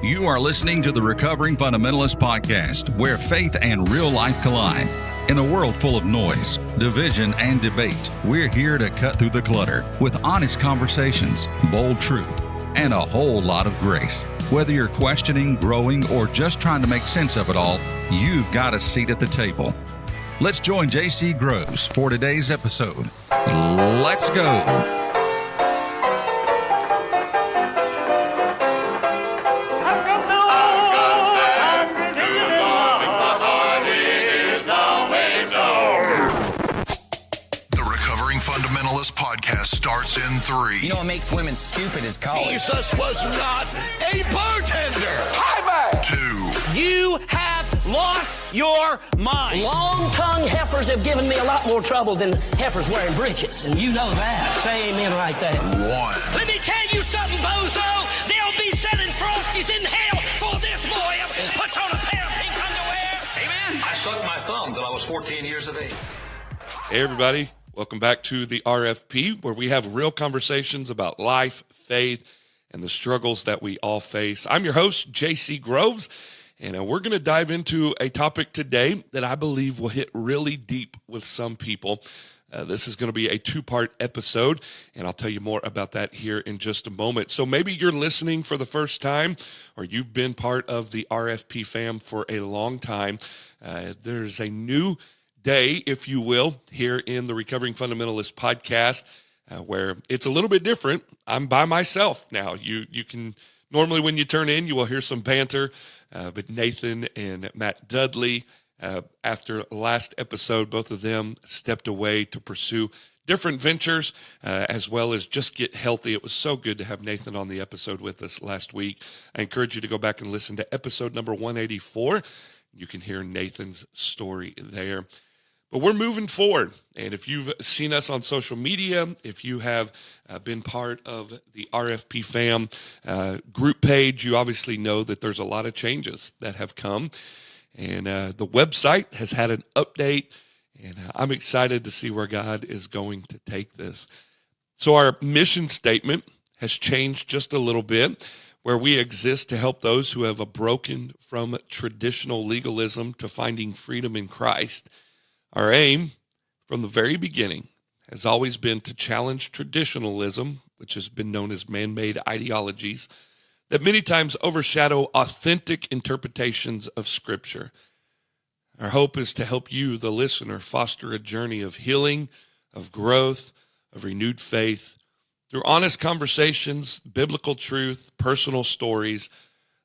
You are listening to the Recovering Fundamentalist Podcast, where faith and real life collide. In a world full of noise, division, and debate, we're here to cut through the clutter with honest conversations, bold truth, and a whole lot of grace. Whether you're questioning, growing, or just trying to make sense of it all, you've got a seat at the table. Let's join J.C. Groves for today's episode. Let's go. Starts in 3. You know what makes women stupid is college. Jesus was not a bartender. Hi, 2. You have lost your mind. Long-tongued heifers have given me a lot more trouble than heifers wearing breeches, and you know that. Say amen right there. 1. Let me tell you something, bozo. They'll be selling Frosties in hell for this boy. Puts on a pair of pink underwear. Amen. I sucked my thumb till I was 14 years of age. Hey, everybody. Welcome back to the RFP, where we have real conversations about life, faith, and the struggles that we all face. I'm your host, J.C. Groves, and we're going to dive into a topic today that I believe will hit really deep with some people. This is going to be a 2-part episode, and I'll tell you more about that here in just a moment. So maybe you're listening for the first time, or you've been part of the RFP fam for a long time. There's a new day, if you will, here in the Recovering Fundamentalist podcast, where it's a little bit different. I'm by myself now. You can normally, when you turn in, you will hear some banter, but Nathan and Matt Dudley, after last episode, both of them stepped away to pursue different ventures, as well as just get healthy. It was so good to have Nathan on the episode with us last week. I encourage you to go back and listen to episode number 184. You can hear Nathan's story there. But we're moving forward, and if you've seen us on social media, if you have been part of the RFP fam group page, you obviously know that there's a lot of changes that have come, and the website has had an update, and I'm excited to see where God is going to take this. So our mission statement has changed just a little bit, where we exist to help those who have broken from traditional legalism to finding freedom in Christ. Our aim from the very beginning has always been to challenge traditionalism, which has been known as man-made ideologies, that many times overshadow authentic interpretations of Scripture. Our hope is to help you, the listener, foster a journey of healing, of growth, of renewed faith. Through honest conversations, biblical truth, personal stories,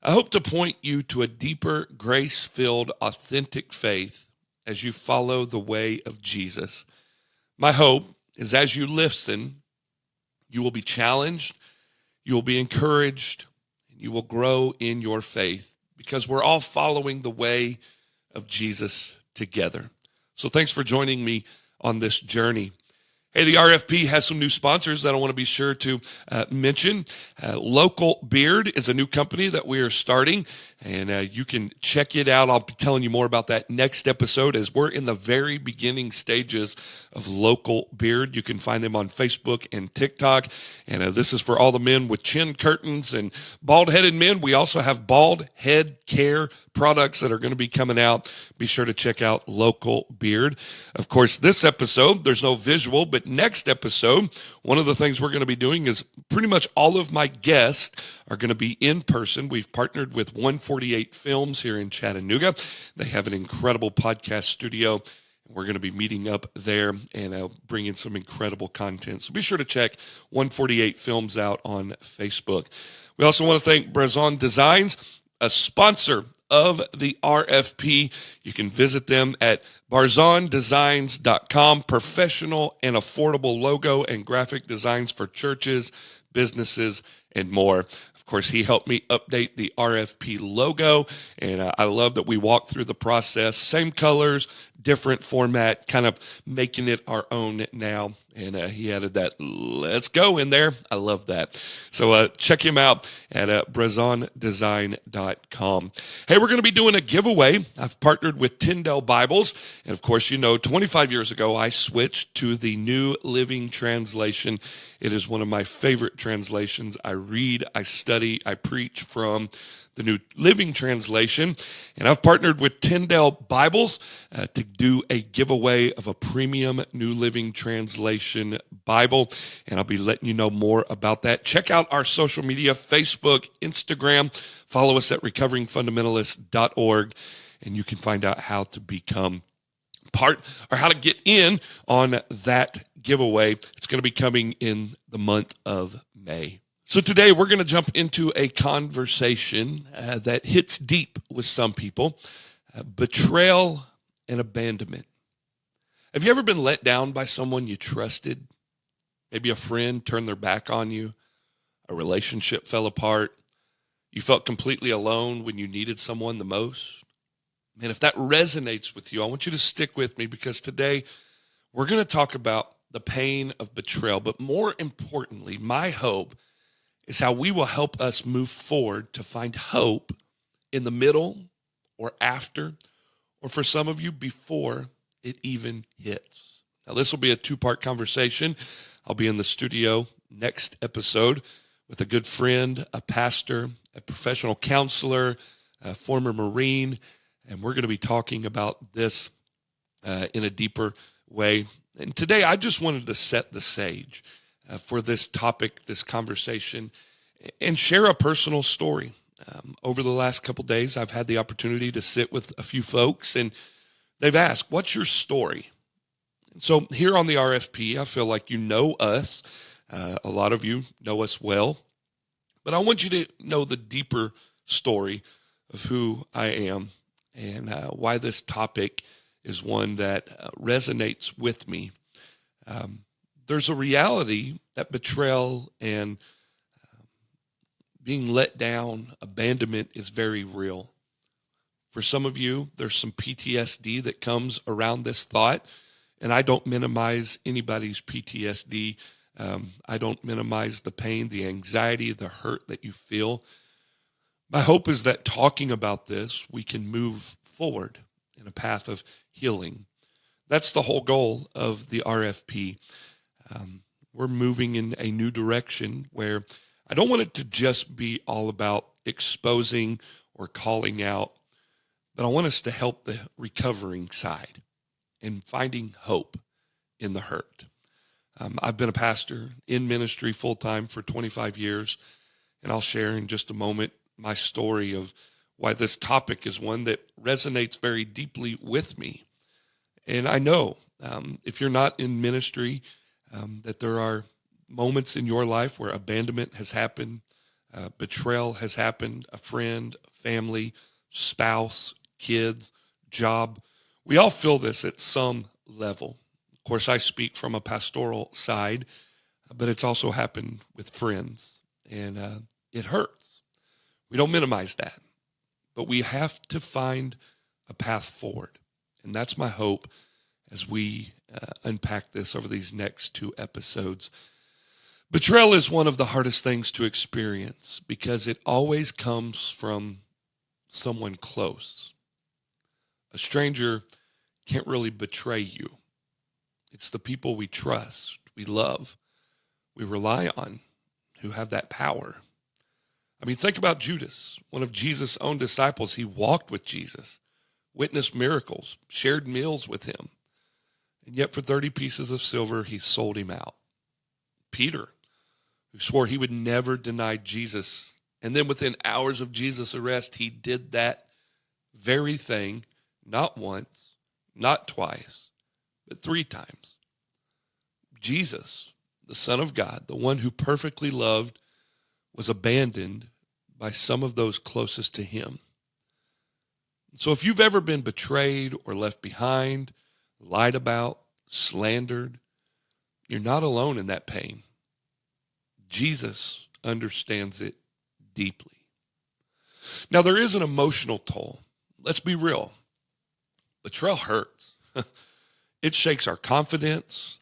I hope to point you to a deeper, grace-filled, authentic faith as you follow the way of Jesus. My hope is as you listen, you will be challenged, you will be encouraged, and you will grow in your faith, because we're all following the way of Jesus together. So thanks for joining me on this journey. Hey, the RFP has some new sponsors that I want to be sure to mention. Local Beard is a new company that we are starting, and you can check it out. I'll be telling you more about that next episode, as we're in the very beginning stages of Local Beard. You can find them on Facebook and TikTok, and this is for all the men with chin curtains and bald-headed men. We also have bald head care products that are going to be coming out. Be sure to check out Local Beard. Of course, this episode, there's no visual, but next episode, one of the things we're going to be doing is pretty much all of my guests are going to be in person. We've partnered with 148 Films here in Chattanooga. They have an incredible podcast studio. We're going to be meeting up there and bringing some incredible content. So be sure to check 148 Films out on Facebook. We also want to thank Brazon Designs, a sponsor of the RFP. You can visit them at barzondesigns.com. Professional and affordable logo and graphic designs for churches, businesses, and more. Of course, he helped me update the RFP logo, and I love that we walked through the process. Same colors, different format, kind of making it our own now. And he added that "let's go" in there. I love that. So check him out at brazondesign.com. Hey, we're going to be doing a giveaway. I've partnered with Tyndale Bibles. And of course, 25 years ago, I switched to the New Living Translation. It is one of my favorite translations. I read, I study, I preach from the New Living Translation. And I've partnered with Tyndale Bibles to do a giveaway of a premium New Living Translation Bible. And I'll be letting you know more about that. Check out our social media, Facebook, Instagram. Follow us at recoveringfundamentalist.org, and you can find out how to become part or how to get in on that giveaway. It's going to be coming in the month of May. So today we're going to jump into a conversation that hits deep with some people, betrayal and abandonment. Have you ever been let down by someone you trusted? Maybe a friend turned their back on you, a relationship fell apart, you felt completely alone when you needed someone the most. Man, if that resonates with you, I want you to stick with me, because today we're going to talk about the pain of betrayal, but more importantly, my hope is how we will help us move forward to find hope in the middle or after, or for some of you, before it even hits. Now, this will be a two-part conversation. I'll be in the studio next episode with a good friend, a pastor, a professional counselor, a former Marine, and we're going to be talking about this in a deeper way. And today, I just wanted to set the stage for this topic, this conversation, and share a personal story. Over the last couple days, I've had the opportunity to sit with a few folks, and they've asked, "What's your story?" And so here on the RFP, I feel like you know us. A lot of you know us well, but I want you to know the deeper story of who I am and why this topic is one that resonates with me. There's a reality that betrayal and being let down, abandonment is very real. For some of you, there's some PTSD that comes around this thought, and I don't minimize anybody's PTSD. I don't minimize the pain, the anxiety, the hurt that you feel. My hope is that talking about this, we can move forward in a path of healing. That's the whole goal of the RFP. We're moving in a new direction where I don't want it to just be all about exposing or calling out, but I want us to help the recovering side and finding hope in the hurt. I've been a pastor in ministry full-time for 25 years, and I'll share in just a moment my story of why this topic is one that resonates very deeply with me. And I know if you're not in ministry, that there are moments in your life where abandonment has happened, betrayal has happened, a friend, family, spouse, kids, job. We all feel this at some level. Of course, I speak from a pastoral side, but it's also happened with friends, and it hurts. We don't minimize that, but we have to find a path forward. And that's my hope as we unpack this over these next two episodes. Betrayal is one of the hardest things to experience because it always comes from someone close. A stranger can't really betray you. It's the people we trust, we love, we rely on, who have that power. I mean, think about Judas, one of Jesus' own disciples. He walked with Jesus, witnessed miracles, shared meals with him. And yet for 30 pieces of silver, he sold him out. Peter, who swore he would never deny Jesus. And then within hours of Jesus' arrest, he did that very thing, not once, not twice, but 3 times. Jesus, the Son of God, the one who perfectly loved, was abandoned by some of those closest to him. So if you've ever been betrayed or left behind, lied about, slandered, you're not alone in that pain. Jesus understands it deeply. Now, there is an emotional toll. Let's be real. Betrayal hurts. It shakes our confidence,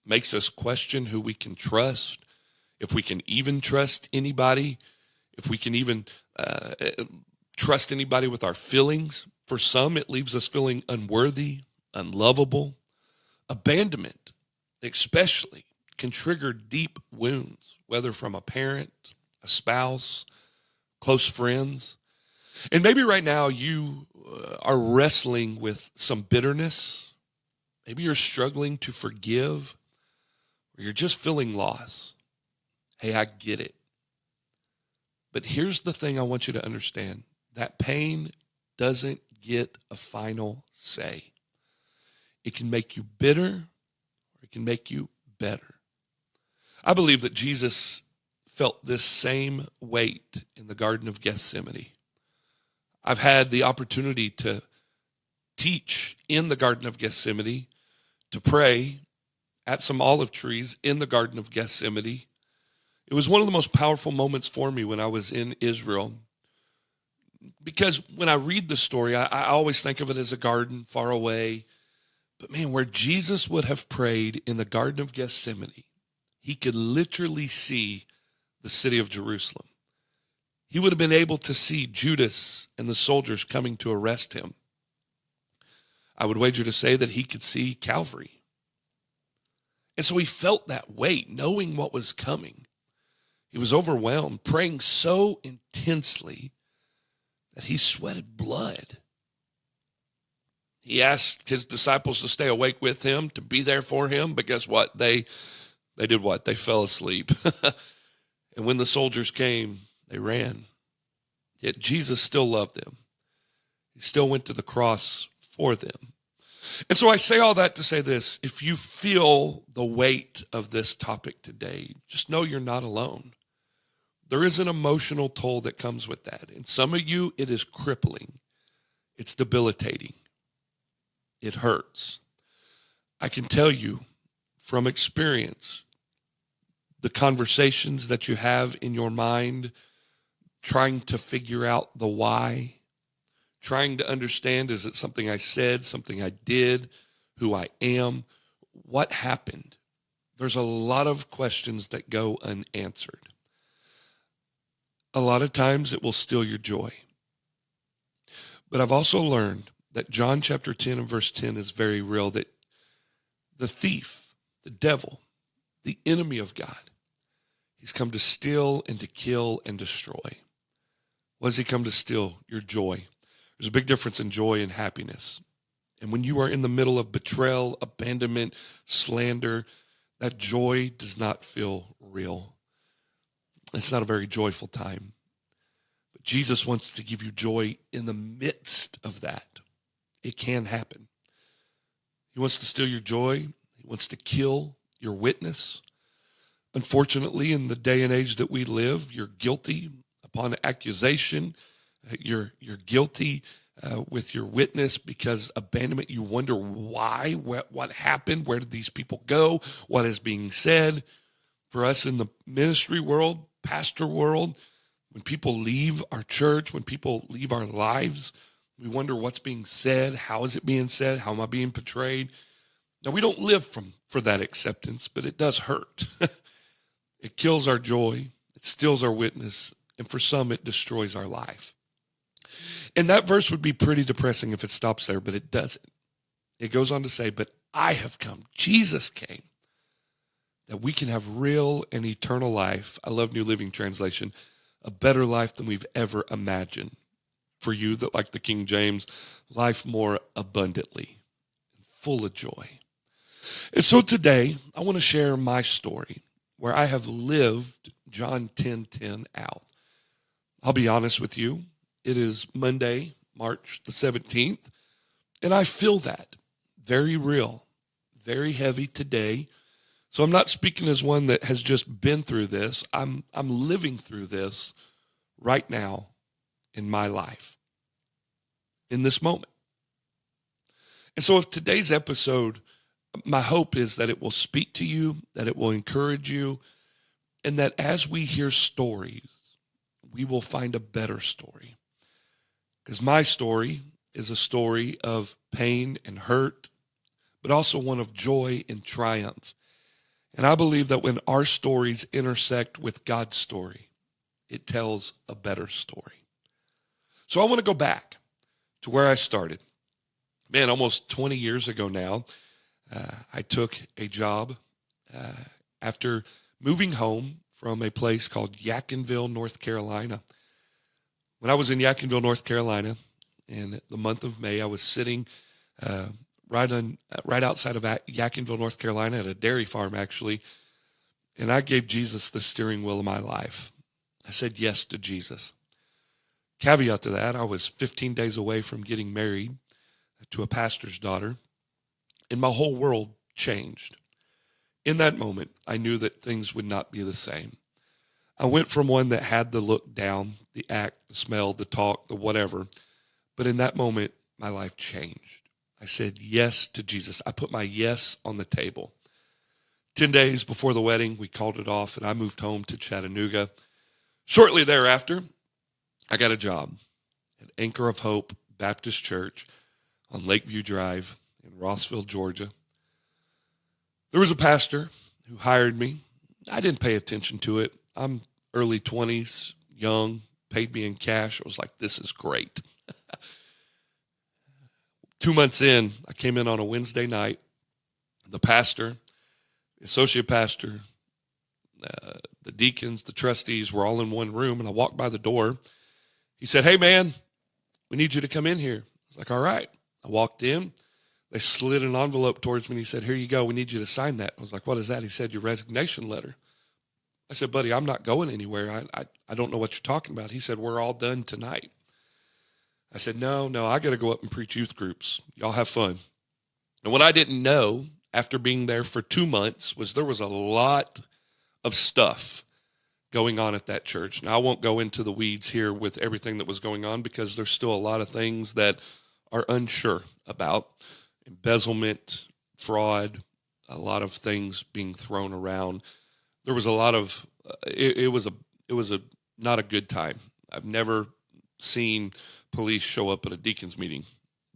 makes us question who we can trust, if we can even trust anybody, if we can even trust anybody with our feelings. For some, it leaves us feeling unworthy, unlovable. Abandonment, especially, can trigger deep wounds, whether from a parent, a spouse, close friends. And maybe right now you are wrestling with some bitterness. Maybe you're struggling to forgive, or you're just feeling loss. Hey, I get it. But here's the thing I want you to understand. That pain doesn't get a final say. It can make you bitter, or it can make you better. I believe that Jesus felt this same weight in the Garden of Gethsemane. I've had the opportunity to teach in the Garden of Gethsemane, to pray at some olive trees in the Garden of Gethsemane. It was one of the most powerful moments for me when I was in Israel, because when I read the story, I always think of it as a garden far away. But man, where Jesus would have prayed in the Garden of Gethsemane, he could literally see the city of Jerusalem. He would have been able to see Judas and the soldiers coming to arrest him. I would wager to say that he could see Calvary. And so he felt that weight, knowing what was coming. He was overwhelmed, praying so intensely that he sweated blood. He asked his disciples to stay awake with him, to be there for him, but guess what? They did what? They fell asleep. And when the soldiers came, they ran. Yet Jesus still loved them. He still went to the cross for them. And so I say all that to say this: if you feel the weight of this topic today, just know you're not alone. There is an emotional toll that comes with that. And some of you, it is crippling. It's debilitating. It hurts. I can tell you from experience, the conversations that you have in your mind, trying to figure out the why, trying to understand, is it something I said, something I did, who I am, what happened? There's a lot of questions that go unanswered. A lot of times it will steal your joy. But I've also learned that John chapter 10 and verse 10 is very real, that the thief, the devil, the enemy of God, he's come to steal and to kill and destroy. What does he come to steal? Your joy. There's a big difference in joy and happiness. And when you are in the middle of betrayal, abandonment, slander, that joy does not feel real. It's not a very joyful time. But Jesus wants to give you joy in the midst of that. It can happen. He wants to steal your joy. He wants to kill your witness. Unfortunately, in the day and age that we live, you're guilty upon accusation. You're guilty with your witness because abandonment. You wonder why, what happened, where did these people go, what is being said. For us in the ministry world, pastor world, when people leave our church, when people leave our lives, we wonder what's being said, how is it being said, how am I being portrayed? Now, we don't live for that acceptance, but it does hurt. It kills our joy, it steals our witness, and for some, it destroys our life. And that verse would be pretty depressing if it stops there, but it doesn't. It goes on to say, but I have come, Jesus came, that we can have real and eternal life. I love New Living Translation, a better life than we've ever imagined. For you that like the King James, life more abundantly, full of joy. And so today, I want to share my story where I have lived John 10:10 out. I'll be honest with you. It is Monday, March the 17th, and I feel that very real, very heavy today. So I'm not speaking as one that has just been through this. I'm living through this right now in my life, in this moment. And so if today's episode, my hope is that it will speak to you, that it will encourage you, and that as we hear stories, we will find a better story. Because my story is a story of pain and hurt, but also one of joy and triumph. And I believe that when our stories intersect with God's story, it tells a better story. So I want to go back to where I started. Man, almost 20 years ago now, I took a job after moving home from a place called Yadkinville, North Carolina. When I was in Yadkinville, North Carolina, in the month of May, I was sitting right outside of Yadkinville, North Carolina, at a dairy farm, actually, and I gave Jesus the steering wheel of my life. I said yes to Jesus. Caveat to that, I was 15 days away from getting married to a pastor's daughter, and my whole world changed. In that moment, I knew that things would not be the same. I went from one that had the look down, the act, the smell, the talk, the whatever, but in that moment, my life changed. I said yes to Jesus. I put my yes on the table. 10 days before the wedding, we called it off, and I moved home to Chattanooga. Shortly thereafter, I got a job at Anchor of Hope Baptist Church on Lakeview Drive in Rossville, Georgia. There was a pastor who hired me. I didn't pay attention to it. I'm early 20s, young, paid me in cash. I was like, this is great. 2 months in, I came in on a Wednesday night. The pastor, the associate pastor, the deacons, the trustees were all in one room, and I walked by the door. He said, hey, man, we need you to come in here. I was like, all right. I walked in. They slid an envelope towards me, and he said, here you go. We need you to sign that. I was like, what is that? He said, your resignation letter. I said, buddy, I'm not going anywhere. I don't know what you're talking about. He said, we're all done tonight. I said, no, I got to go up and preach youth groups. Y'all have fun. And what I didn't know after being there for 2 months was there was a lot of stuff going on at that church. Now, I won't go into the weeds here with everything that was going on because there's still a lot of things that are unsure about. Embezzlement, fraud, a lot of things being thrown around. There was a lot of, it was not a good time. I've never seen police show up at a deacon's meeting,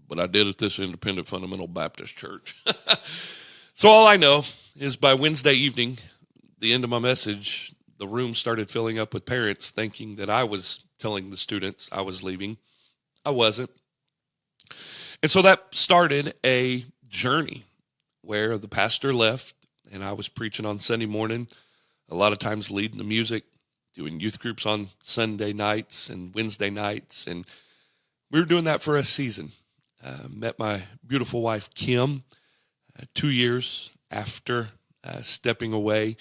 but I did at this independent fundamental Baptist church. So all I know is by Wednesday evening, the end of my message, the room started filling up with parents thinking that I was telling the students I was leaving. I wasn't. And so that started a journey where the pastor left and I was preaching on Sunday morning, a lot of times leading the music, doing youth groups on Sunday nights and Wednesday nights. And we were doing that for a season. Met my beautiful wife, Kim, 2 years after stepping away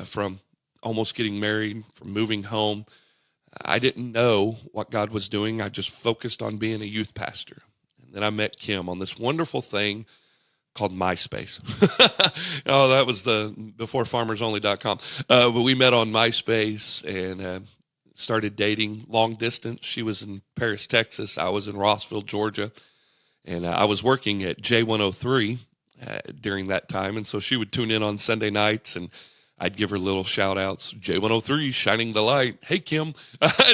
from almost getting married, from moving home. I didn't know what God was doing. I just focused on being a youth pastor. And then I met Kim on this wonderful thing called MySpace. Oh, that was before farmersonly.com. But we met on MySpace and started dating long distance. She was in Paris, Texas. I was in Rossville, Georgia. And I was working at J103 during that time. And so she would tune in on Sunday nights and I'd give her little shout outs. J103, shining the light. Hey, Kim.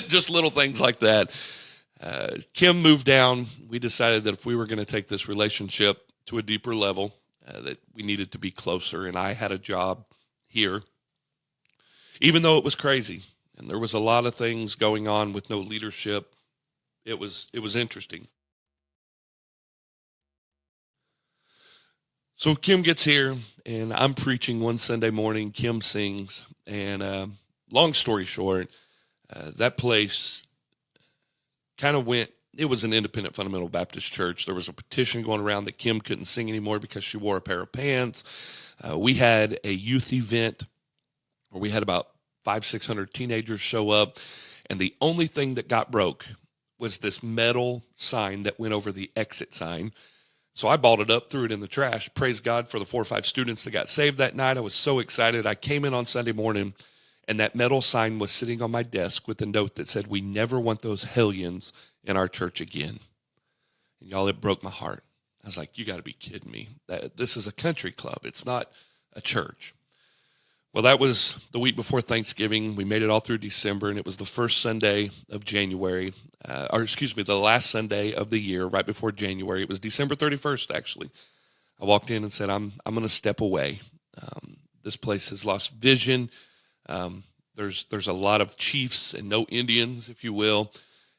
Just little things like that. Kim moved down. We decided that if we were going to take this relationship to a deeper level, that we needed to be closer. And I had a job here, even though it was crazy. And there was a lot of things going on with no leadership. It was interesting. So Kim gets here, and I'm preaching one Sunday morning. Kim sings, and long story short, that place kind of went, it was an independent fundamental Baptist church. There was a petition going around that Kim couldn't sing anymore because she wore a pair of pants. We had a youth event where we had about 500-600 teenagers show up, and the only thing that got broke was this metal sign that went over the exit sign. So I balled it up, threw it in the trash. Praise God for the 4 or 5 students that got saved that night. I was so excited. I came in on Sunday morning, and that metal sign was sitting on my desk with a note that said, "We never want those hellions in our church again." And y'all, it broke my heart. I was like, you got to be kidding me. This is a country club. It's not a church. Well, that was the week before Thanksgiving. We made it all through December, and it was the first Sunday of January, the last Sunday of the year, right before January. It was December 31st, actually. I walked in and said, I'm going to step away. This place has lost vision. There's a lot of chiefs and no Indians, if you will.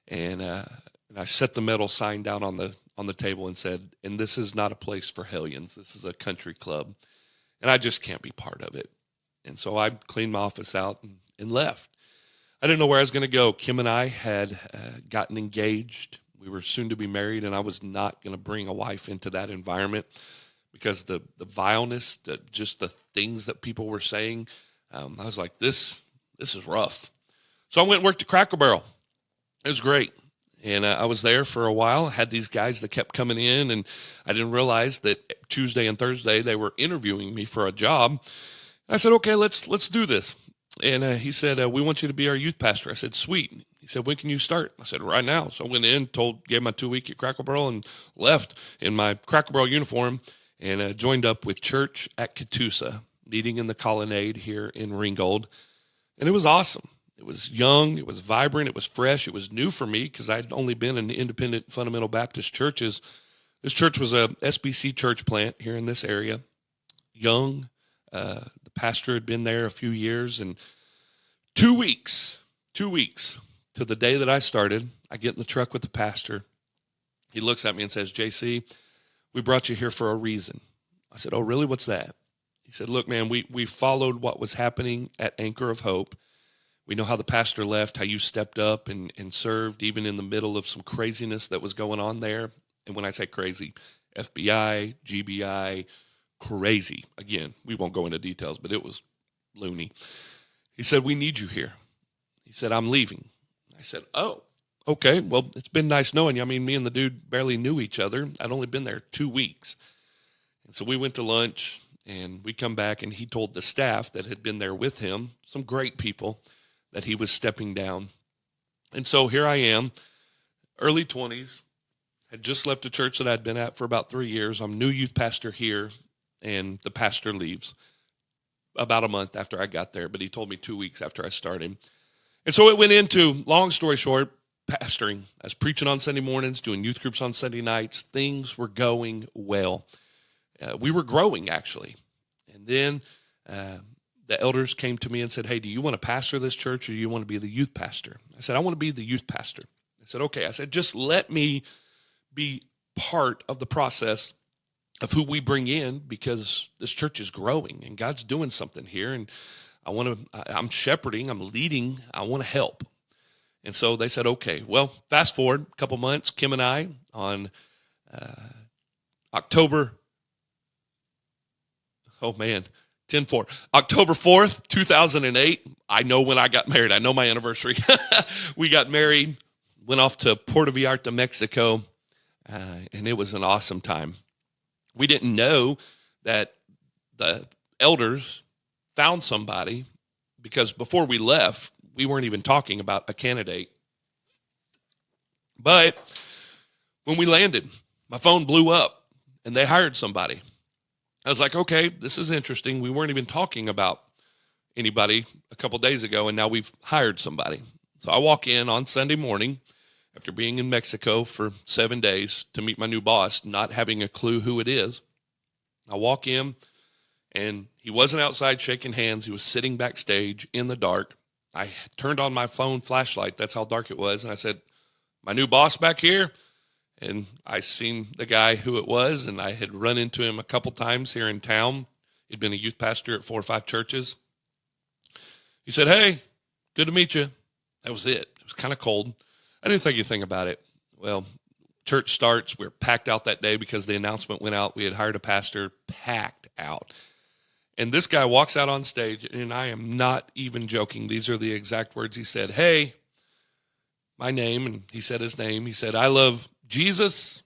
And I set the metal sign down on the table and said, and this is not a place for hellions. This is a country club. And I just can't be part of it. And so I cleaned my office out and left. I didn't know where I was going to go. Kim and I had gotten engaged. We were soon to be married, and I was not going to bring a wife into that environment because the vileness, just the things that people were saying, I was like, this is rough. So I went and worked at Cracker Barrel. It was great. And I was there for a while. I had these guys that kept coming in, and I didn't realize that Tuesday and Thursday they were interviewing me for a job. I said, okay, let's do this. And he said, we want you to be our youth pastor. I said, sweet. He said, when can you start? I said, right now. So I went in, gave my 2 week at Cracker Barrel, and left in my Cracker Barrel uniform and joined up with church at Catoosa, meeting in the Colonnade here in Ringgold. And it was awesome. It was young, it was vibrant, it was fresh, it was new for me because I'd only been in independent fundamental Baptist churches. This church was a SBC church plant here in this area. Young, the pastor had been there a few years, and 2 weeks to the day that I started, I get in the truck with the pastor. He looks at me and says, JC, we brought you here for a reason. I said, oh, really? What's that? He said, look, man, we followed what was happening at Anchor of Hope. We know how the pastor left, how you stepped up and served even in the middle of some craziness that was going on there. And when I say crazy, FBI, GBI, crazy. Again, we won't go into details, but it was loony. He said, we need you here. He said, I'm leaving. I said, oh, okay. Well, it's been nice knowing you. I mean, me and the dude barely knew each other. I'd only been there 2 weeks. And so we went to lunch, and we come back, and he told the staff that had been there with him, some great people, that he was stepping down. And so here I am, early 20s, had just left a church that I'd been at for about 3 years. I'm new youth pastor here, and the pastor leaves about a month after I got there, but he told me 2 weeks after I started. And so it went into, long story short, pastoring. I was preaching on Sunday mornings, doing youth groups on Sunday nights. Things were going well. We were growing, actually. And then the elders came to me and said, hey, do you want to pastor this church or do you want to be the youth pastor? I said, I want to be the youth pastor. I said, okay. I said, just let me be part of the process of who we bring in because this church is growing and God's doing something here. And I'm shepherding, I'm leading, I want to help. And so they said, okay. Well, fast forward a couple months, Kim and I on October 4th, 2008. I know when I got married. I know my anniversary. We got married, went off to Puerto Vallarta, Mexico, and it was an awesome time. We didn't know that the elders found somebody because before we left, we weren't even talking about a candidate. But when we landed, my phone blew up and they hired somebody. I was like, okay, this is interesting. We weren't even talking about anybody a couple days ago, and now we've hired somebody. So I walk in on Sunday morning after being in Mexico for 7 days to meet my new boss, not having a clue who it is. I walk in, and he wasn't outside shaking hands. He was sitting backstage in the dark. I turned on my phone flashlight. That's how dark it was. And I said, my new boss back here? And I seen the guy who it was, and I had run into him a couple times here in town. He'd been a youth pastor at 4 or 5 churches. He said, hey, good to meet you. That was it. It was kind of cold. I didn't think anything about it. Well, church starts. We're packed out that day because the announcement went out. We had hired a pastor, packed out. And this guy walks out on stage, and I am not even joking. These are the exact words he said. Hey, my name, and he said his name. He said, I love Jesus.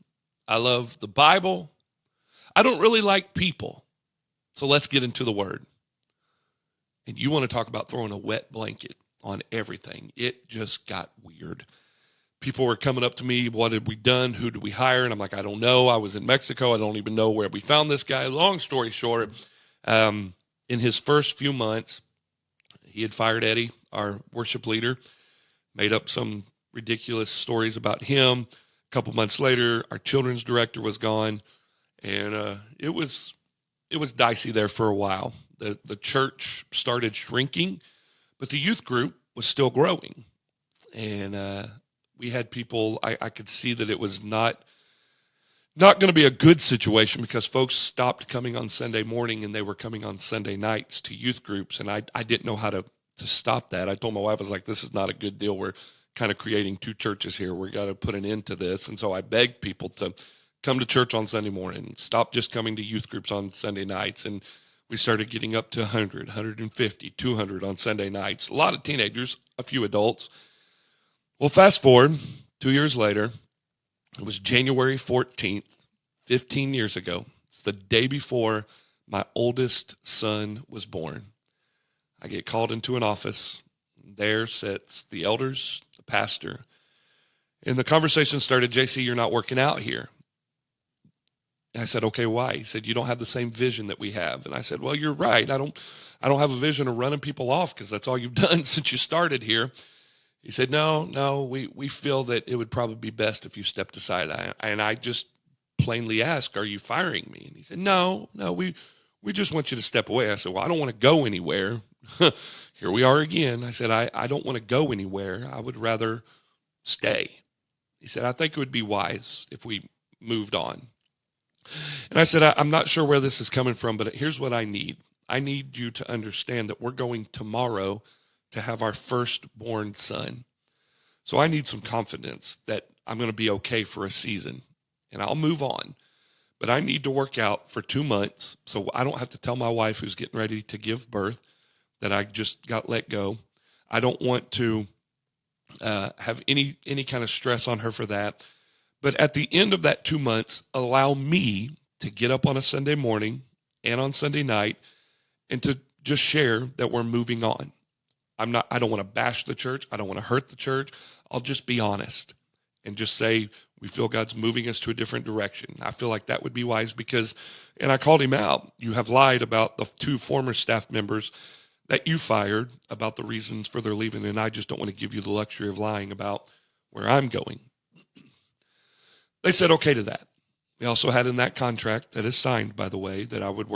I love the Bible. I don't really like people. So let's get into the word. And you want to talk about throwing a wet blanket on everything. It just got weird. People were coming up to me. What had we done? Who did we hire? And I'm like, I don't know. I was in Mexico. I don't even know where we found this guy. Long story short, in his first few months, he had fired Eddie, our worship leader, made up some ridiculous stories about him. A couple months later, our children's director was gone, and it was dicey there for a while. The church started shrinking, but the youth group was still growing. And we had people, I could see that it was not going to be a good situation because folks stopped coming on Sunday morning and they were coming on Sunday nights to youth groups. And I didn't know how to stop that. I told my wife, I was like, this is not a good deal. We're kind of creating two churches here. We got to put an end to this. And so I begged people to come to church on Sunday morning, stop just coming to youth groups on Sunday nights. And we started getting up to 100, 150, 200 on Sunday nights. A lot of teenagers, a few adults. Well, fast forward 2 years later, it was January 14th, 15 years ago. It's the day before my oldest son was born. I get called into an office. There sits the elders, the pastor. And the conversation started, JC, you're not working out here. And I said, okay, why? He said, you don't have the same vision that we have. And I said, well, you're right. I don't have a vision of running people off because that's all you've done since you started here. He said, no, we feel that it would probably be best if you stepped aside. And I just plainly asked, are you firing me? And he said, no, we just want you to step away. I said, well, I don't want to go anywhere. Here we are again. I said, I don't want to go anywhere. I would rather stay. He said, I think it would be wise if we moved on. And I said, I'm not sure where this is coming from, but here's what I need. I need you to understand that we're going tomorrow to have our firstborn son. So I need some confidence that I'm going to be okay for a season and I'll move on. But I need to work out for 2 months so I don't have to tell my wife who's getting ready to give birth that I just got let go. I don't want to have any kind of stress on her for that. But at the end of that 2 months, allow me to get up on a Sunday morning and on Sunday night and to just share that we're moving on. I don't want to bash the church. I don't want to hurt the church. I'll just be honest and just say, we feel God's moving us to a different direction. I feel like that would be wise because, and I called him out, you have lied about the 2 former staff members that you fired about the reasons for their leaving. And I just don't want to give you the luxury of lying about where I'm going. They said okay to that. We also had in that contract that is signed, by the way, that I would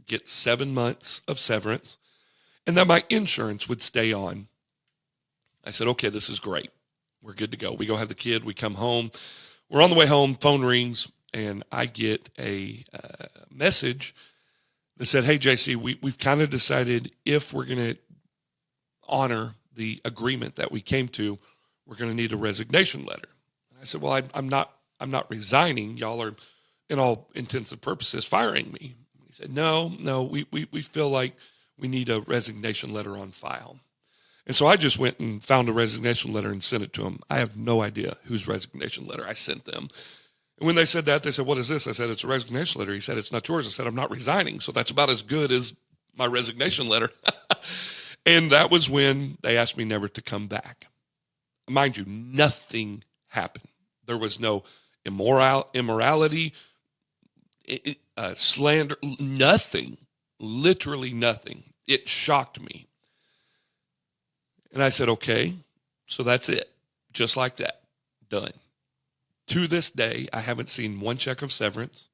get 7 months of severance and that my insurance would stay on. I said, okay, this is great. We're good to go. We go have the kid. We come home. We're on the way home. Phone rings, and I get a message that said, hey, JC, we've kind of decided if we're going to honor the agreement that we came to, we're going to need a resignation letter. And I said, well, I'm not resigning. Y'all are, in all intents and purposes, firing me. He said, no, we feel like we need a resignation letter on file. And so I just went and found a resignation letter and sent it to him. I have no idea whose resignation letter I sent them. And when they said that, they said, what is this? I said, it's a resignation letter. He said, it's not yours. I said, I'm not resigning. So that's about as good as my resignation letter. And that was when they asked me never to come back. Mind you, nothing happened. There was no immorality, slander, nothing, literally nothing. It shocked me. And I said, okay, so that's it. Just like that. Done. To this day, I haven't seen one check of severance.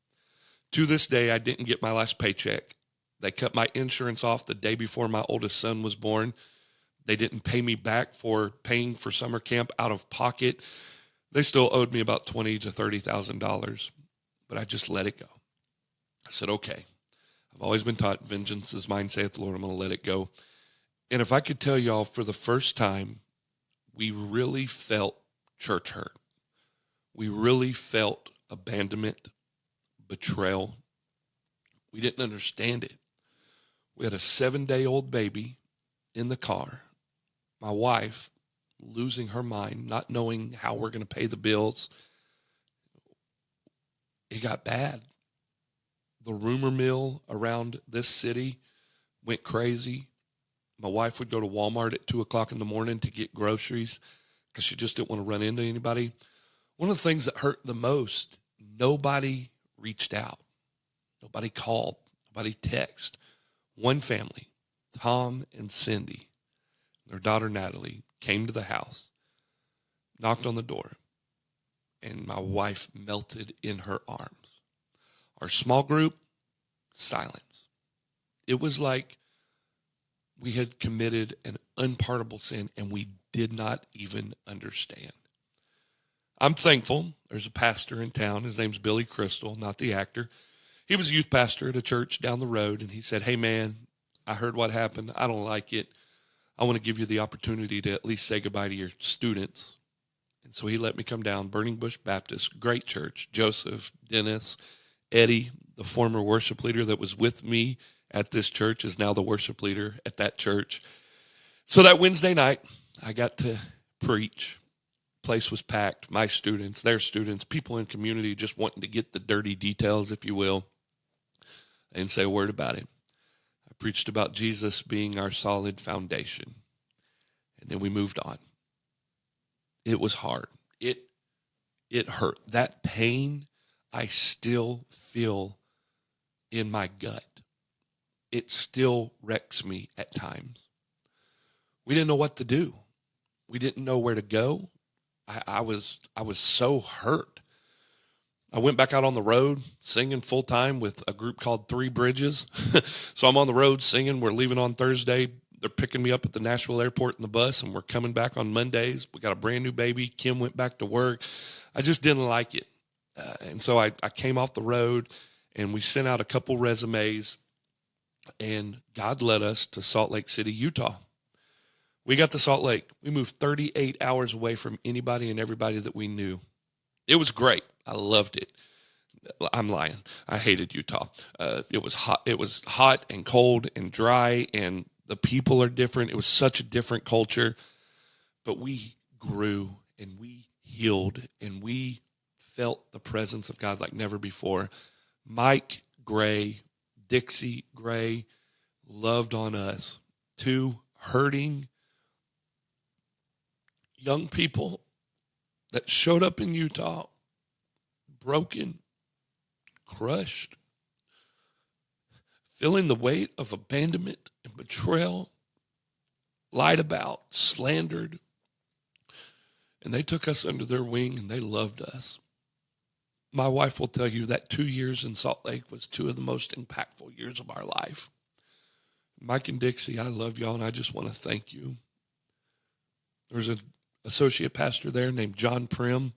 To this day, I didn't get my last paycheck. They cut my insurance off the day before my oldest son was born. They didn't pay me back for paying for summer camp out of pocket. They still owed me about $20,000 to $30,000, but I just let it go. I said, okay. I've always been taught vengeance is mine, saith the Lord. I'm going to let it go. And if I could tell y'all, for the first time, we really felt church hurt. We really felt abandonment, betrayal. We didn't understand it. We had a 7-day-old baby in the car. My wife losing her mind, not knowing how we're going to pay the bills. It got bad. The rumor mill around this city went crazy. My wife would go to Walmart at 2 o'clock in the morning to get groceries because she just didn't want to run into anybody. One of the things that hurt the most, nobody reached out. Nobody called. Nobody texted. One family, Tom and Cindy, their daughter Natalie, came to the house, knocked on the door, and my wife melted in her arms. Our small group, silence. It was like We had committed an unpardonable sin, and we did not even understand. I'm thankful there's a pastor in town. His name's Billy Crystal, not the actor. He was a youth pastor at a church down the road, and he said, hey, man, I heard what happened. I don't like it. I want to give you the opportunity to at least say goodbye to your students. And so he let me come down, Burning Bush Baptist, great church. Joseph, Dennis, Eddie, the former worship leader that was with me at this church, is now the worship leader at that church. So that Wednesday night, I got to preach. Place was packed, my students, their students, people in community just wanting to get the dirty details, if you will. I didn't say a word about it. I preached about Jesus being our solid foundation. And then we moved on. It was hard. It hurt. That pain, I still feel in my gut. It still wrecks me at times. We didn't know what to do. We didn't know where to go. I was so hurt. I went back out on the road singing full time with a group called Three Bridges. So I'm on the road singing. We're leaving on Thursday. They're picking me up at the Nashville airport in the bus, and we're coming back on Mondays. We got a brand new baby. Kim went back to work. I just didn't like it. And so I came off the road, and we sent out a couple resumes, and God led us to Salt Lake City, Utah. We got to Salt Lake. We moved 38 hours away from anybody and everybody that we knew. It was great. I loved it. I'm lying. I hated Utah. It was hot. It was hot and cold and dry, and the people are different. It was such a different culture. But we grew, and we healed, and we felt the presence of God like never before. Mike Gray, Dixie Gray loved on us. Two hurting young people that showed up in Utah, broken, crushed, feeling the weight of abandonment and betrayal, lied about, slandered. And they took us under their wing, and they loved us. My wife will tell you that 2 years in Salt Lake was two of the most impactful years of our life. Mike and Dixie, I love y'all, and I just want to thank you. There's an associate pastor there named John Prim.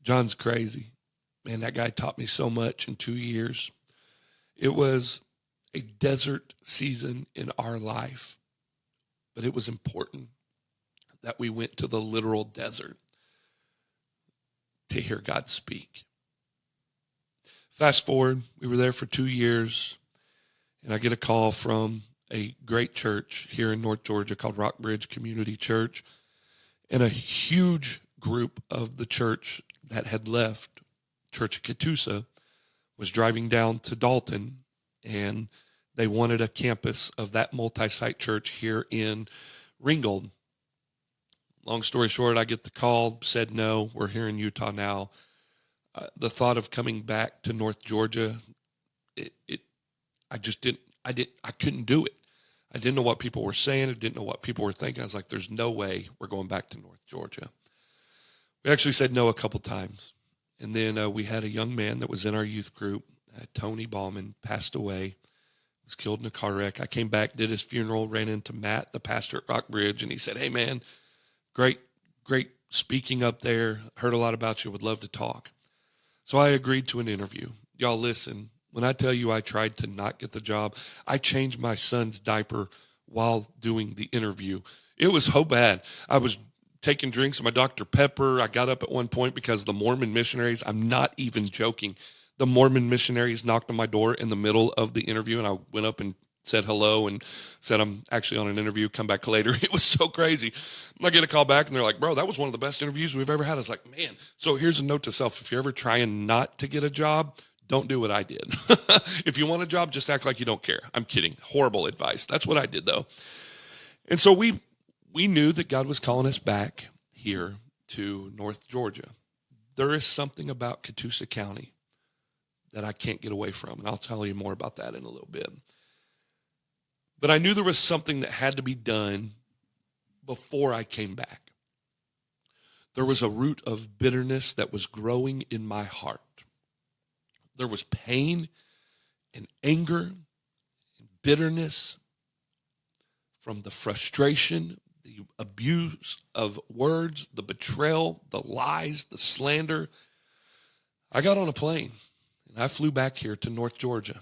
John's crazy. Man, that guy taught me so much in 2 years. It was a desert season in our life, but it was important that we went to the literal desert to hear God speak. Fast forward, we were there for 2 years, and I get a call from a great church here in North Georgia called Rockbridge Community Church, and a huge group of the church that had left Church of Catoosa was driving down to Dalton, and they wanted a campus of that multi-site church here in Ringgold. Long story short, I get the call, said no, we're here in Utah now. The thought of coming back to North Georgia, I couldn't do it. I didn't know what people were saying. I didn't know what people were thinking. I was like, there's no way we're going back to North Georgia. We actually said no a couple times. And then we had a young man that was in our youth group, Tony Ballman, passed away, was killed in a car wreck. I came back, did his funeral, ran into Matt, the pastor at Rockbridge, and he said, hey, man, great speaking up there. Heard a lot about you. Would love to talk. So I agreed to an interview. Y'all listen. When I tell you I tried to not get the job, I changed my son's diaper while doing the interview. It was so bad. I was taking drinks of my Dr. Pepper. I got up at one point because the Mormon missionaries, I'm not even joking, the Mormon missionaries knocked on my door in the middle of the interview, and I went up and said hello and said, I'm actually on an interview, come back later. It was so crazy. I get a call back, and they're like, bro, that was one of the best interviews we've ever had. I was like, man. So here's a note to self. If you're ever trying not to get a job, don't do what I did. If you want a job, just act like you don't care. I'm kidding. Horrible advice. That's what I did, though. And so we knew that God was calling us back here to North Georgia. There is something about Catoosa County that I can't get away from, and I'll tell you more about that in a little bit. But I knew there was something that had to be done before I came back. There was a root of bitterness that was growing in my heart. There was pain and anger and bitterness from the frustration, the abuse of words, the betrayal, the lies, the slander. I got on a plane and I flew back here to North Georgia.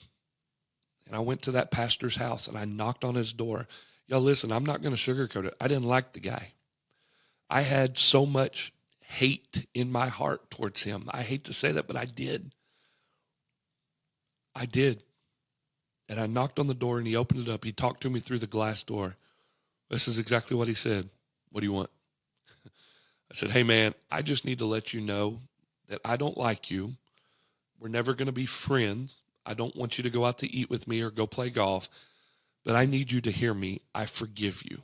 And I went to that pastor's house and I knocked on his door. Y'all listen, I'm not going to sugarcoat it. I didn't like the guy. I had so much hate in my heart towards him. I hate to say that, but I did. I did. And I knocked on the door and he opened it up. He talked to me through the glass door. This is exactly what he said. What do you want? I said, hey man, I just need to let you know that I don't like you. We're never going to be friends. I don't want you to go out to eat with me or go play golf, but I need you to hear me. I forgive you.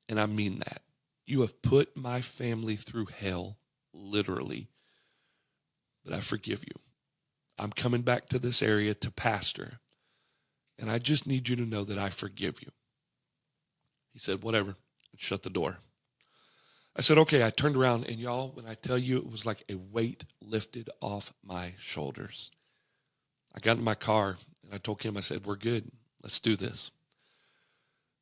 And I mean that. You have put my family through hell, literally, but I forgive you. I'm coming back to this area to pastor, and I just need you to know that I forgive you. He said, whatever, and shut the door. I said, okay. I turned around, and y'all, when I tell you, it was like a weight lifted off my shoulders. I got in my car, and I told him, I said, we're good. Let's do this.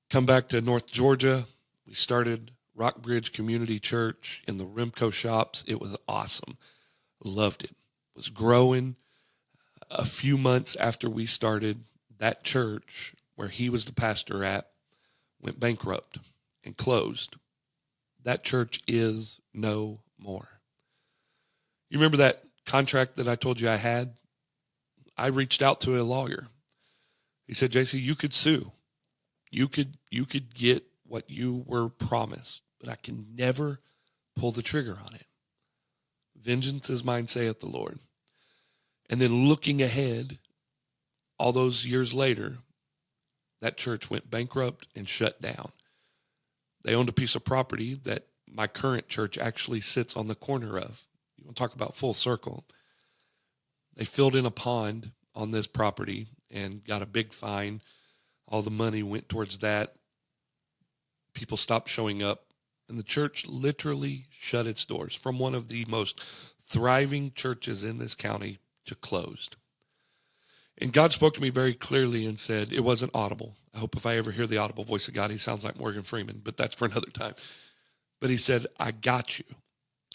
Come back to North Georgia. We started Rockbridge Community Church in the Remco shops. It was awesome. Loved it. Was growing. A few months after we started, that church where he was the pastor at went bankrupt and closed. That church is no more. You remember that contract that I told you I had? I reached out to a lawyer. He said, JC, you could sue. You could get what you were promised, but I can never pull the trigger on it. Vengeance is mine, saith the Lord. And then looking ahead, all those years later, that church went bankrupt and shut down. They owned a piece of property that my current church actually sits on the corner of. You want to talk about full circle. They filled in a pond on this property and got a big fine. All the money went towards that. People stopped showing up, and the church literally shut its doors from one of the most thriving churches in this county to closed. And God spoke to me very clearly and said, it wasn't audible. I hope if I ever hear the audible voice of God, he sounds like Morgan Freeman, but that's for another time. But he said, I got you.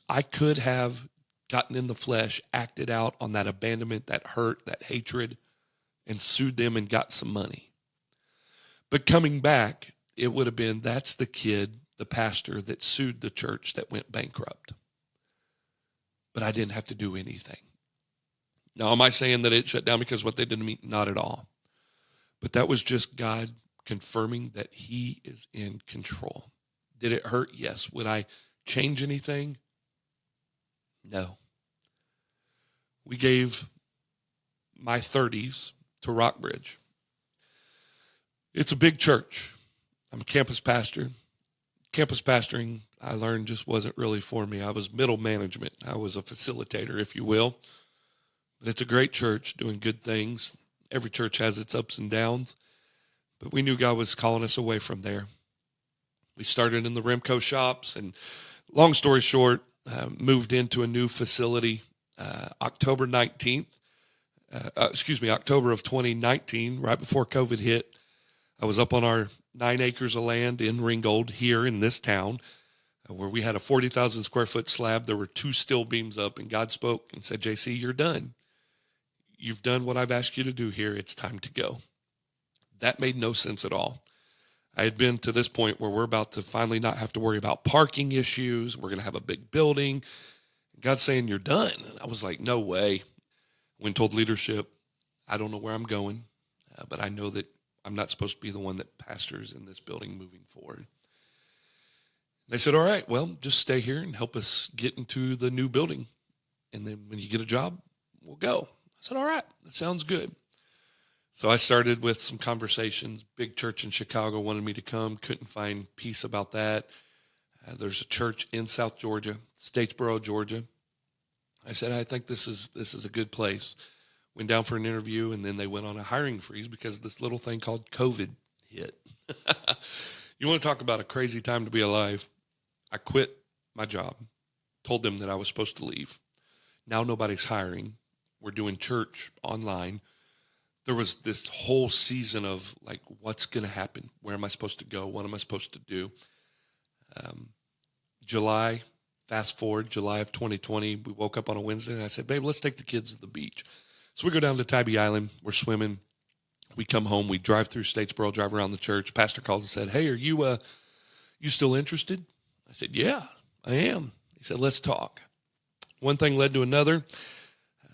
I could have gotten in the flesh, acted out on that abandonment, that hurt, that hatred, and sued them and got some money. But coming back, it would have been, that's the kid, the pastor that sued the church that went bankrupt. But I didn't have to do anything. Now, am I saying that it shut down because of what they did to me? Not at all. But that was just God confirming that he is in control. Did it hurt? Yes. Would I change anything? No. We gave my 30s to Rockbridge. It's a big church. I'm a campus pastor. Campus pastoring, I learned, just wasn't really for me. I was middle management. I was a facilitator, if you will. But it's a great church doing good things. Every church has its ups and downs. But we knew God was calling us away from there. We started in the Remco shops, and long story short, moved into a new facility October of 2019, right before COVID hit. I was up on our 9 acres of land in Ringgold here in this town where we had a 40,000 square foot slab. There were 2 steel beams up, and God spoke and said, JC, you're done. You've done what I've asked you to do here. It's time to go. That made no sense at all. I had been to this point where we're about to finally not have to worry about parking issues. We're going to have a big building. God's saying, you're done. And I was like, no way. When told leadership, I don't know where I'm going, but I know that I'm not supposed to be the one that pastors in this building moving forward. They said, all right, well, just stay here and help us get into the new building. And then when you get a job, we'll go. I said, all right, that sounds good. So I started with some conversations. Big church in Chicago wanted me to come. Couldn't find peace about that. There's a church in South Georgia, Statesboro, Georgia. I said, I think this is a good place. Went down for an interview, and then they went on a hiring freeze because this little thing called COVID hit. You want to talk about a crazy time to be alive? I quit my job, told them that I was supposed to leave. Now nobody's hiring. We're doing church online. there was this whole season of like, what's going to happen? Where am I supposed to go? What am I supposed to do? Fast forward, July of 2020, we woke up on a Wednesday and I said, babe, let's take the kids to the beach. So we go down to Tybee Island. We're swimming. We come home. We drive through Statesboro, drive around the church. Pastor calls and said, hey, are you still interested? I said, yeah, I am. He said, let's talk. One thing led to another.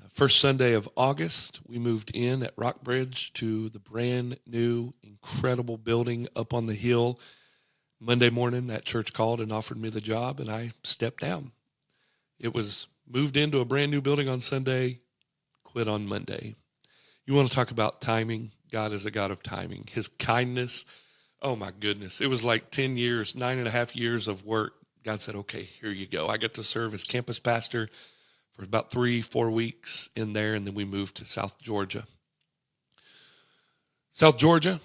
First Sunday of August, we moved in at Rockbridge to the brand new, incredible building up on the hill. Monday morning, that church called and offered me the job, and I stepped down. It was moved into a brand new building on Sunday, quit on Monday. You want to talk about timing? God is a God of timing. His kindness, oh my goodness. It was like 10 years, 9.5 years of work. God said, okay, here you go. I got to serve as campus pastor for about 3-4 weeks in there, and then we moved to South Georgia. South Georgia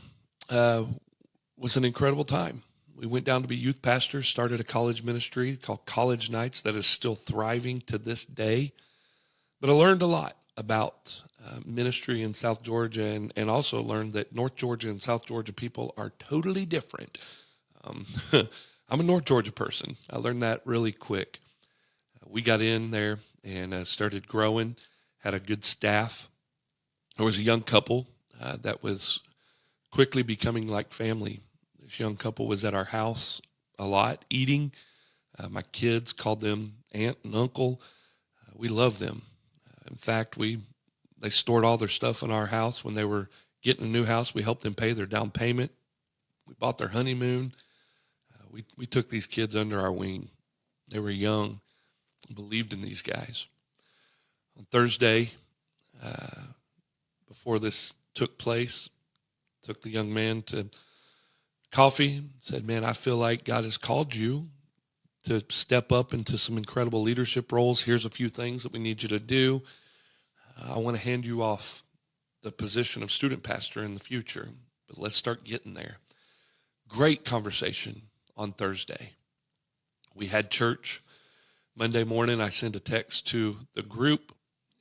was an incredible time. We went down to be youth pastors, started a college ministry called College Nights that is still thriving to this day. But I learned a lot about ministry in South Georgia and also learned that North Georgia and South Georgia people are totally different. I'm a North Georgia person. I learned that really quick. We got in there and started growing, had a good staff. There was a young couple that was quickly becoming like family. This young couple was at our house a lot, eating. My kids called them aunt and uncle. We love them. In fact, they stored all their stuff in our house. When they were getting a new house, we helped them pay their down payment. We bought their honeymoon. We took these kids under our wing. They were young and believed in these guys. On Thursday, before this took place, took the young man to coffee, said, man, I feel like God has called you to step up into some incredible leadership roles. Here's a few things that we need you to do. I want to hand you off the position of student pastor in the future, but let's start getting there. Great conversation on Thursday. We had church. Monday morning, I send a text to the group,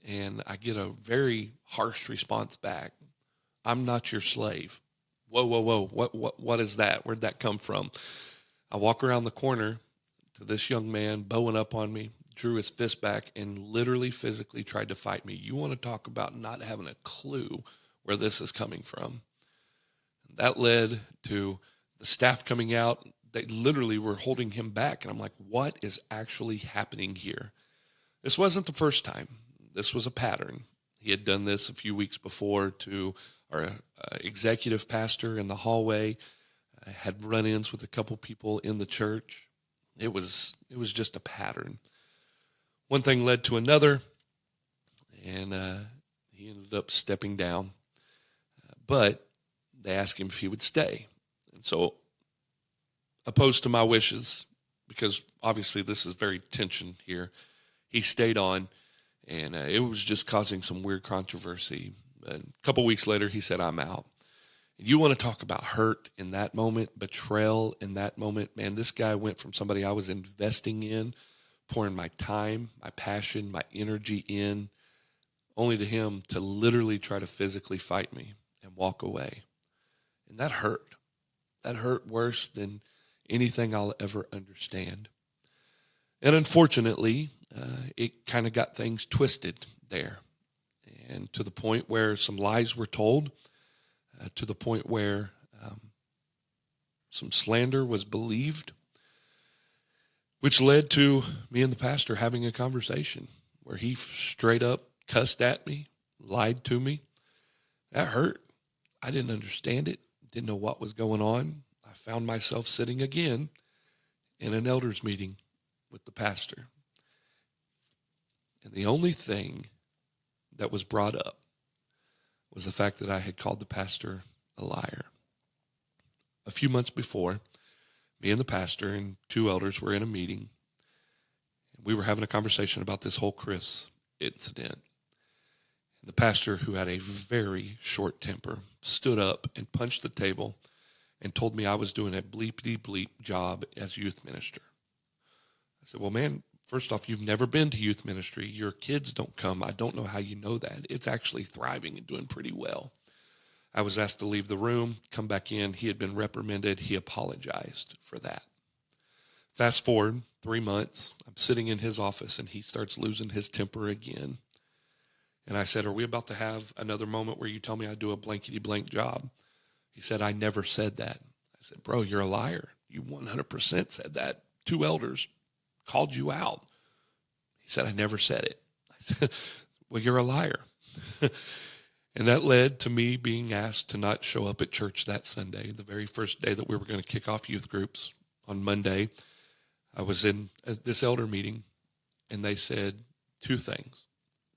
and I get a very harsh response back. I'm not your slave. Whoa. What is that? Where'd that come from? I walk around the corner to this young man bowing up on me, drew his fist back, and literally physically tried to fight me. You want to talk about not having a clue where this is coming from? That led to the staff coming out. They literally were holding him back. And I'm like, what is actually happening here? This wasn't the first time. This was a pattern. He had done this a few weeks before to our executive pastor in the hallway. I had run-ins with a couple people in the church. It was just a pattern. One thing led to another, and he ended up stepping down. But they asked him if he would stay. And so, opposed to my wishes, because obviously this is very tension here, he stayed on, and it was just causing some weird controversy. And a couple weeks later, he said, I'm out. And you want to talk about hurt in that moment, betrayal in that moment. Man, this guy went from somebody I was investing in, pouring my time, my passion, my energy in, only to him to literally try to physically fight me and walk away. And that hurt. That hurt worse than anything I'll ever understand. And unfortunately, it kind of got things twisted there. And to the point where some lies were told, to the point where some slander was believed, which led to me and the pastor having a conversation where he straight up cussed at me, lied to me. That hurt. I didn't understand it, didn't know what was going on. I found myself sitting again in an elders meeting with the pastor. And the only thing that was brought up was the fact that I had called the pastor a liar. A few months before, me and the pastor and two elders were in a meeting. We were having a conversation about this whole Chris incident. The pastor, who had a very short temper, stood up and punched the table and told me I was doing a bleepity-bleep job as youth minister. I said, well, man, first off, you've never been to youth ministry. Your kids don't come. I don't know how you know that. It's actually thriving and doing pretty well. I was asked to leave the room, come back in. He had been reprimanded. He apologized for that. Fast forward 3 months, I'm sitting in his office and he starts losing his temper again. And I said, are we about to have another moment where you tell me I do a blankety blank job? He said, I never said that. I said, bro, you're a liar. You 100% said that. 2 elders called you out. He said, I never said it. I said, well, you're a liar. And that led to me being asked to not show up at church that Sunday, the very first day that we were going to kick off youth groups. On Monday, I was in this elder meeting, and they said 2 things.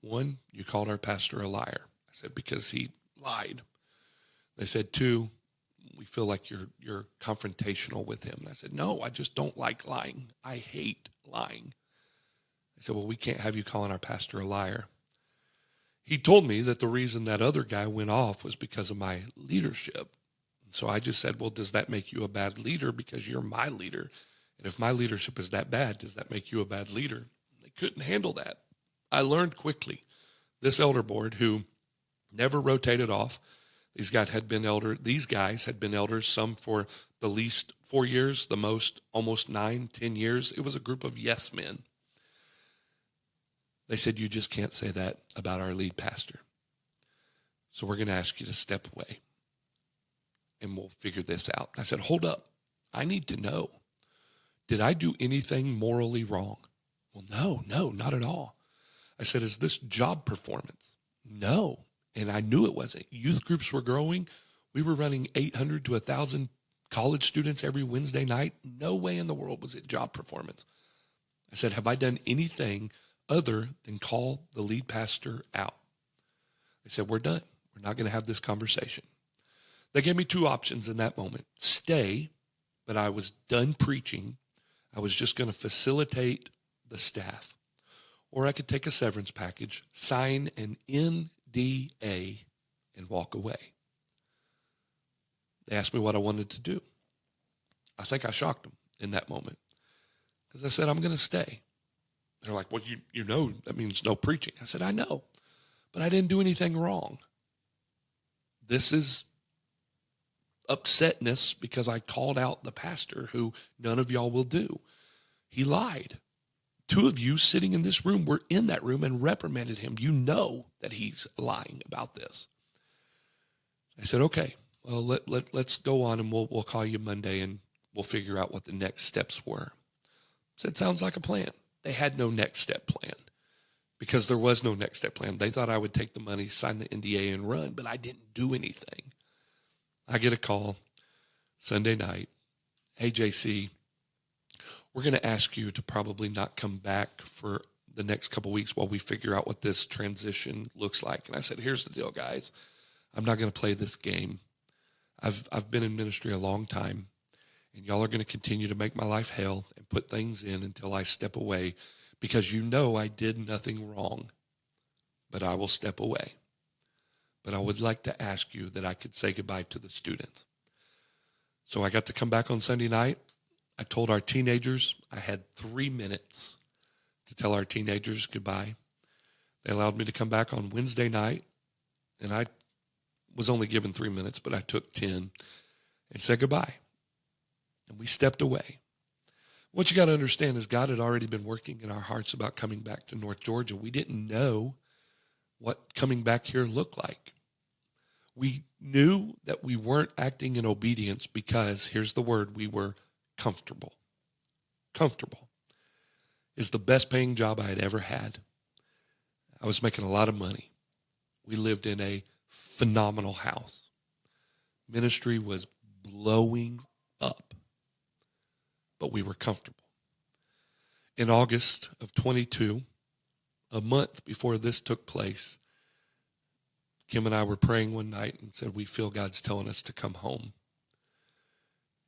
One, you called our pastor a liar. I said, because he lied. They said, 2, we feel like you're confrontational with him. And I said, no, I just don't like lying. I hate lying. They said, well, we can't have you calling our pastor a liar. He told me that the reason that other guy went off was because of my leadership. So I just said, well, does that make you a bad leader because you're my leader? And if my leadership is that bad, does that make you a bad leader? They couldn't handle that. I learned quickly. This elder board, who never rotated off, these guys had been elders, some for the least 4 years, the most almost 9, 10 years. It was a group of yes men. They said, you just can't say that about our lead pastor. So we're going to ask you to step away and we'll figure this out. I said, hold up. I need to know. Did I do anything morally wrong? Well, no, not at all. I said, is this job performance? No. And I knew it wasn't. Youth groups were growing. We were running 800 to 1,000 college students every Wednesday night. No way in the world was it job performance. I said, have I done anything other than call the lead pastor out? They said, we're done. We're not going to have this conversation. They gave me 2 options in that moment. Stay, but I was done preaching. I was just going to facilitate the staff. Or I could take a severance package, sign an NDA, and walk away. They asked me what I wanted to do. I think I shocked them in that moment because I said, I'm going to stay. They're like, well, you know that means no preaching. I said, I know, but I didn't do anything wrong. This is upsetness because I called out the pastor who none of y'all will do. He lied. 2 of you sitting in this room were in that room and reprimanded him. You know that he's lying about this. I said, okay, well, let's go on and we'll call you Monday and we'll figure out what the next steps were. I said, sounds like a plan. They had no next step plan because there was no next step plan. They thought I would take the money, sign the NDA, and run, but I didn't do anything. I get a call Sunday night. Hey, JC, we're going to ask you to probably not come back for the next couple of weeks while we figure out what this transition looks like. And I said, here's the deal, guys. I'm not going to play this game. I've been in ministry a long time. And y'all are going to continue to make my life hell and put things in until I step away because you know I did nothing wrong, but I will step away. But I would like to ask you that I could say goodbye to the students. So I got to come back on Sunday night. I told our teenagers I had 3 minutes to tell our teenagers goodbye. They allowed me to come back on Wednesday night, and I was only given 3 minutes, but I took 10 and said goodbye. And we stepped away. What you got to understand is God had already been working in our hearts about coming back to North Georgia. We didn't know what coming back here looked like. We knew that we weren't acting in obedience because, here's the word, we were comfortable. Comfortable is the best paying job I had ever had. I was making a lot of money. We lived in a phenomenal house. Ministry was blowing up. But we were comfortable. In August of 22, a month before this took place, Kim and I were praying one night and said, we feel God's telling us to come home.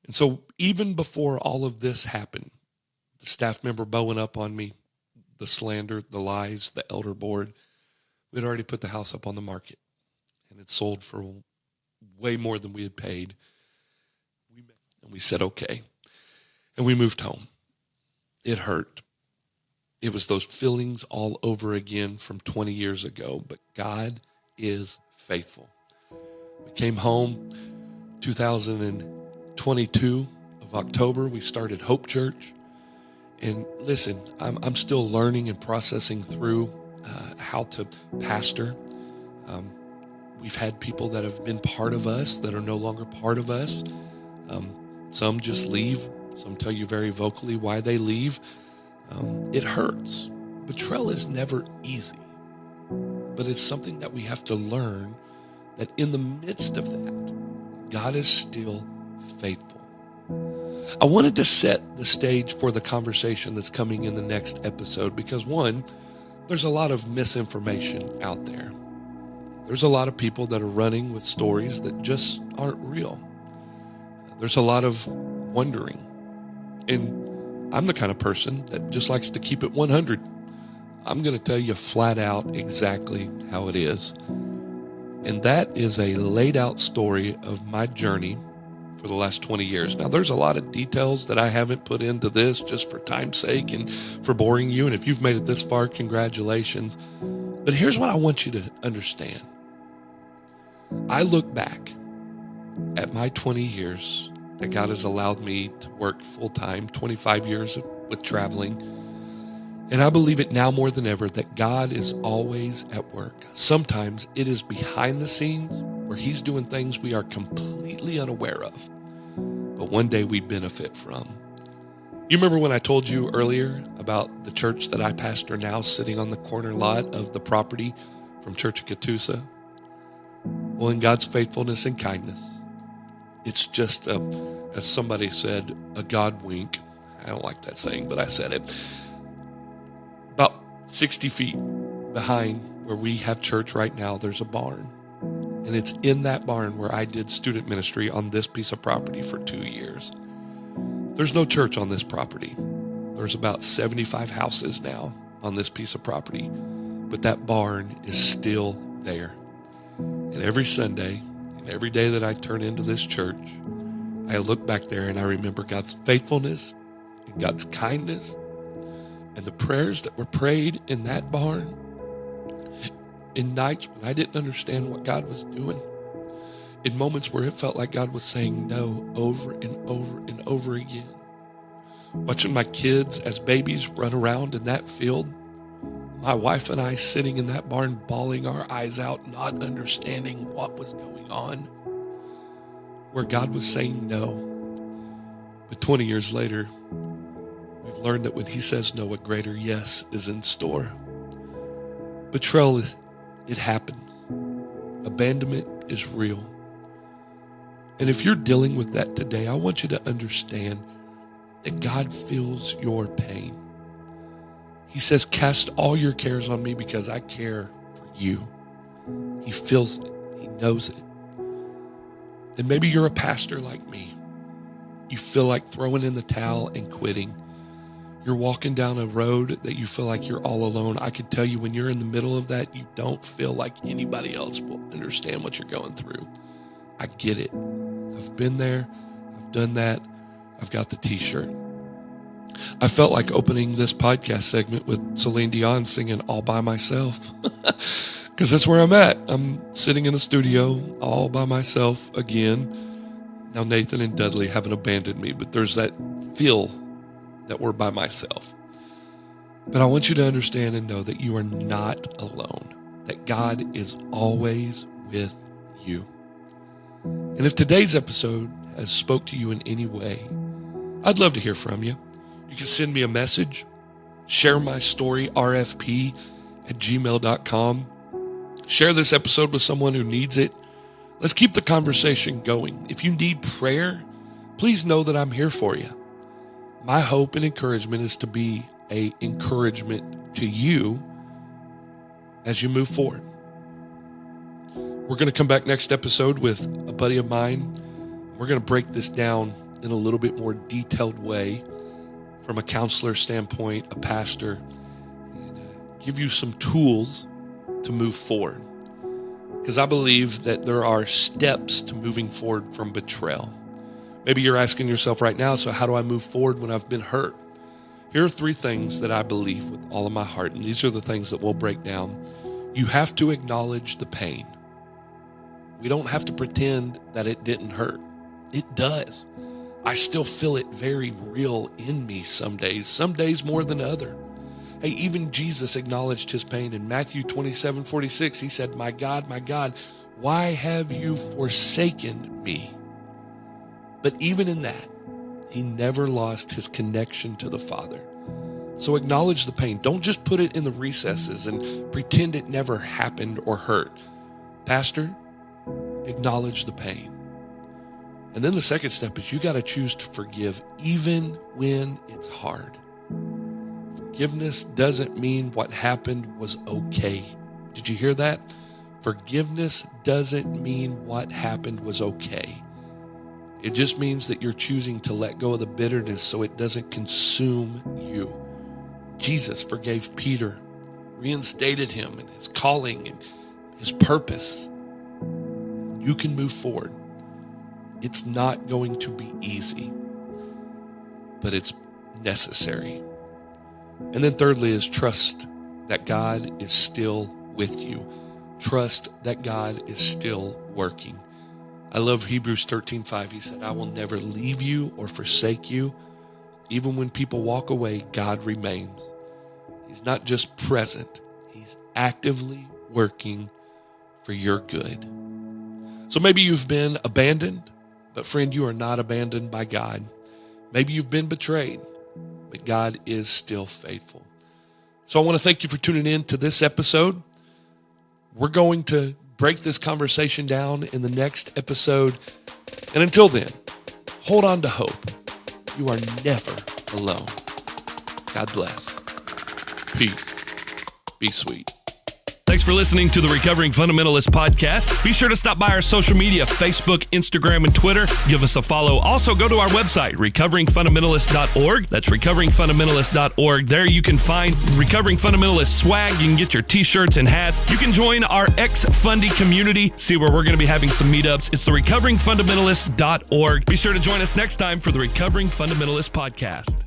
And so even before all of this happened, the staff member bowing up on me, the slander, the lies, the elder board, we'd already put the house up on the market. And it sold for way more than we had paid. And we said, okay. And we moved home. It hurt. It was those feelings all over again from 20 years ago, but God is faithful. We came home 2022 of October. We started Hope Church. And listen, I'm still learning and processing through how to pastor. We've had people that have been part of us that are no longer part of us. Some just leave. Some tell you very vocally why they leave. It hurts. Betrayal is never easy, but it's something that we have to learn that in the midst of that, God is still faithful. I wanted to set the stage for the conversation that's coming in the next episode because, one, there's a lot of misinformation out there. There's a lot of people that are running with stories that just aren't real. There's a lot of wondering. And I'm the kind of person that just likes to keep it 100. I'm going to tell you flat out exactly how it is. And that is a laid out story of my journey for the last 20 years. Now, there's a lot of details that I haven't put into this just for time's sake and for boring you. And if you've made it this far, congratulations. But here's what I want you to understand. I look back at my 20 years that God has allowed me to work full-time, 25 years with traveling. And I believe it now more than ever that God is always at work. Sometimes it is behind the scenes where he's doing things we are completely unaware of, but one day we benefit from. You remember when I told you earlier about the church that I pastor now sitting on the corner lot of the property from Church of Catoosa? Well, in God's faithfulness and kindness, it's just, as somebody said, a God wink. I don't like that saying, but I said it. About 60 feet behind where we have church right now, there's a barn. And it's in that barn where I did student ministry on this piece of property for 2 years. There's no church on this property. There's about 75 houses now on this piece of property. But that barn is still there. And every Sunday, and every day that I turn into this church, I look back there and I remember God's faithfulness and God's kindness and the prayers that were prayed in that barn in nights when I didn't understand what God was doing, in moments where it felt like God was saying no over and over and over again. Watching my kids as babies run around in that field, my wife and I sitting in that barn bawling our eyes out, not understanding what was going on, where God was saying no. But 20 years later, we've learned that when he says no, a greater yes is in store. Betrayal, it happens. Abandonment is real. And if you're dealing with that today, I want you to understand that God feels your pain. He says, cast all your cares on me because I care for you. He feels it. He knows it. And maybe you're a pastor like me. You feel like throwing in the towel and quitting. You're walking down a road that you feel like you're all alone. I can tell you when you're in the middle of that, you don't feel like anybody else will understand what you're going through. I get it. I've been there. I've done that. I've got the t-shirt. I felt like opening this podcast segment with Celine Dion singing All By Myself because that's where I'm at. I'm sitting in a studio all by myself again. Now Nathan and Dudley haven't abandoned me, but there's that feel that we're by myself. But I want you to understand and know that you are not alone, that God is always with you. And if today's episode has spoke to you in any way, I'd love to hear from you. You can send me a message, share my story, rfp@gmail.com. Share this episode with someone who needs it. Let's keep the conversation going. If you need prayer, please know that I'm here for you. My hope and encouragement is to be an encouragement to you as you move forward. We're going to come back next episode with a buddy of mine. We're going to break this down in a little bit more detailed way from a counselor standpoint, a pastor, and give you some tools to move forward. Because I believe that there are steps to moving forward from betrayal. Maybe you're asking yourself right now, so how do I move forward when I've been hurt? Here are 3 things that I believe with all of my heart, and these are the things that we'll break down. You have to acknowledge the pain. We don't have to pretend that it didn't hurt. It does. I still feel it very real in me some days more than other. Hey, even Jesus acknowledged his pain in Matthew 27:46. He said, my God, why have you forsaken me? But even in that, he never lost his connection to the Father. So acknowledge the pain. Don't just put it in the recesses and pretend it never happened or hurt. Pastor, acknowledge the pain. And then the second step is you got to choose to forgive even when it's hard. Forgiveness doesn't mean what happened was okay. Did you hear that? Forgiveness doesn't mean what happened was okay. It just means that you're choosing to let go of the bitterness so it doesn't consume you. Jesus forgave Peter, reinstated him in his calling and his purpose. You can move forward. It's not going to be easy, but it's necessary. And then thirdly is trust that God is still with you. Trust that God is still working. I love Hebrews 13:5. He said, I will never leave you or forsake you. Even when people walk away, God remains. He's not just present. He's actively working for your good. So maybe you've been abandoned, but friend, you are not abandoned by God. Maybe you've been betrayed, but God is still faithful. So I want to thank you for tuning in to this episode. We're going to break this conversation down in the next episode. And until then, hold on to hope. You are never alone. God bless. Peace. Be sweet. Thanks for listening to the Recovering Fundamentalist podcast. Be sure to stop by our social media, Facebook, Instagram, and Twitter. Give us a follow. Also, go to our website, recoveringfundamentalist.org. That's recoveringfundamentalist.org. There you can find Recovering Fundamentalist swag. You can get your t-shirts and hats. You can join our ex-Fundy community, see where we're going to be having some meetups. It's the recoveringfundamentalist.org. Be sure to join us next time for the Recovering Fundamentalist podcast.